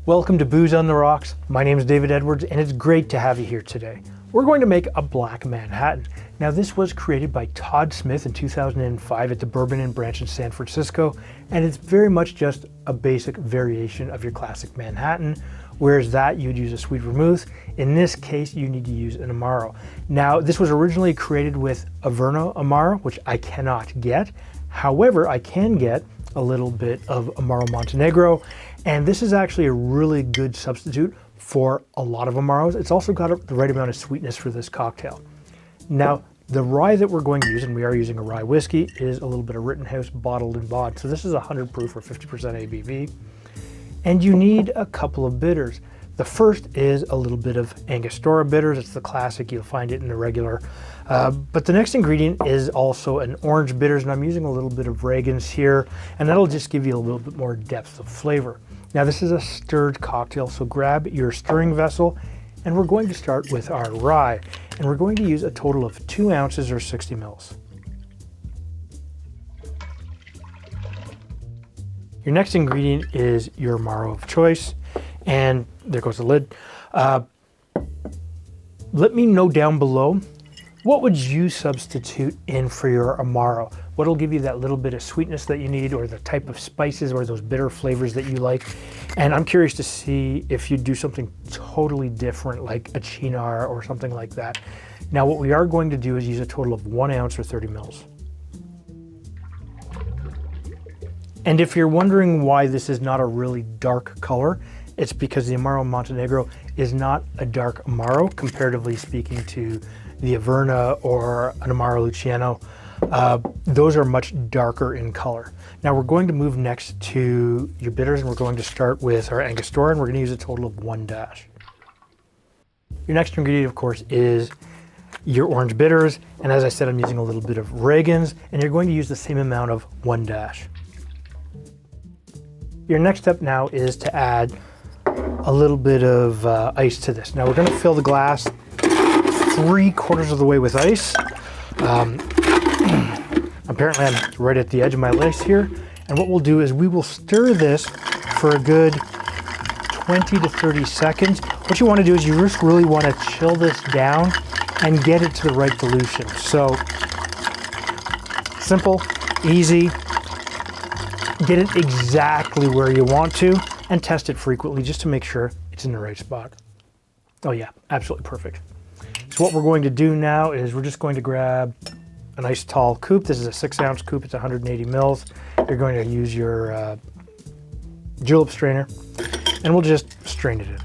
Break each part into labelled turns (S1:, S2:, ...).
S1: Welcome to Booze on the Rocks. My name is David Edwards and it's great to have you here today. We're going to make a Black Manhattan. Now this was created by Todd Smith in 2005 at the Bourbon and Branch in San Francisco, and it's very much just a basic variation of your classic Manhattan, whereas that you'd use a sweet vermouth. In this case, you need to use an Amaro. Now this was originally created with Averna Amaro, which I cannot get. However, I can get a little bit of Amaro Montenegro, and this is actually a really good substitute for a lot of Amaros. It's also got the right amount of sweetness for this cocktail. Now, the rye that we're going to use, and we are using a rye whiskey, is a little bit of Rittenhouse bottled and bond. So this is 100 proof or 50% ABV. And you need a couple of bitters. The first is a little bit of Angostura bitters. It's the classic, you'll find it in the regular. But the next ingredient is also an orange bitters, and I'm using a little bit of Reagan's here, and that'll just give you a little bit more depth of flavor. Now this is a stirred cocktail, so grab your stirring vessel, and we're going to start with our rye. And we're going to use a total of 2 ounces or 60 mils. Your next ingredient is your Amaro of choice, and there goes the lid. Let me know down below, what would you substitute in for your Amaro? What'll give you that little bit of sweetness that you need, or the type of spices or those bitter flavors that you like? And I'm curious to see if you do something totally different, like a Cynar or something like that. Now what we are going to do is use a total of 1 ounce or 30 mils. And if you're wondering why this is not a really dark color, it's because the Amaro Montenegro is not a dark Amaro, comparatively speaking to the Averna or an Amaro Luciano. Those are much darker in color. Now we're going to move next to your bitters, and we're going to start with our Angostura, and we're going to use a total of 1 dash. Your next ingredient, of course, is your orange bitters, and as I said, I'm using a little bit of Reagan's, and you're going to use the same amount of 1 dash. Your next step now is to add a little bit of ice to this. Now we're going to fill the glass 3/4 of the way with ice. Apparently I'm right at the edge of my list here. And what we'll do is we will stir this for a good 20 to 30 seconds. What you want to do is you just really want to chill this down and get it to the right dilution. So simple, easy, get it exactly where you want to, and test it frequently just to make sure it's in the right spot. Oh yeah, absolutely perfect. So what we're going to do now is we're just going to grab a nice tall coupe. This is a 6 ounce coupe, it's 180 mils. You're going to use your julep strainer, and we'll just strain it in.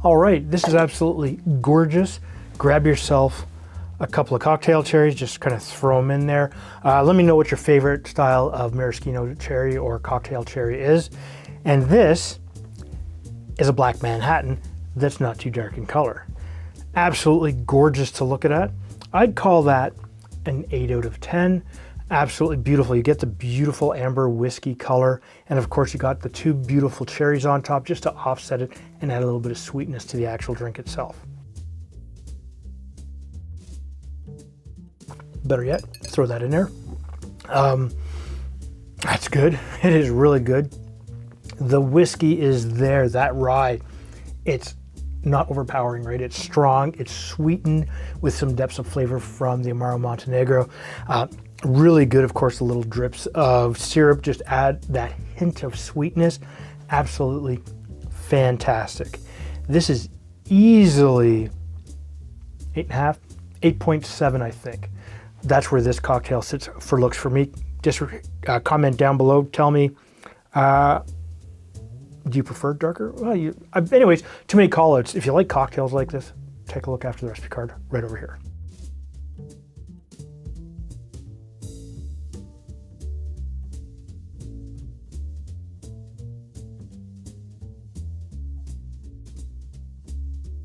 S1: All right, this is absolutely gorgeous. Grab yourself a couple of cocktail cherries, just kind of throw them in there. Let me know what your favorite style of maraschino cherry or cocktail cherry is. And this is a Black Manhattan that's not too dark in color. Absolutely gorgeous to look at. I'd call that an 8 out of 10. Absolutely beautiful. You get the beautiful amber whiskey color, and of course you got the 2 beautiful cherries on top just to offset it and add a little bit of sweetness to the actual drink itself. Better yet, throw that in there. That's good. It is really good. The whiskey is there, that rye. It's not overpowering, right? It's strong, it's sweetened with some depths of flavor from the Amaro Montenegro. Really good, of course, the little drips of syrup just add that hint of sweetness. Absolutely fantastic. This is easily 8.5, 8.7, I think. That's where this cocktail sits for looks for me. Just comment down below, tell me, do you prefer darker? Well, anyways, too many call outs. If you like cocktails like this, take a look after the recipe card right over here.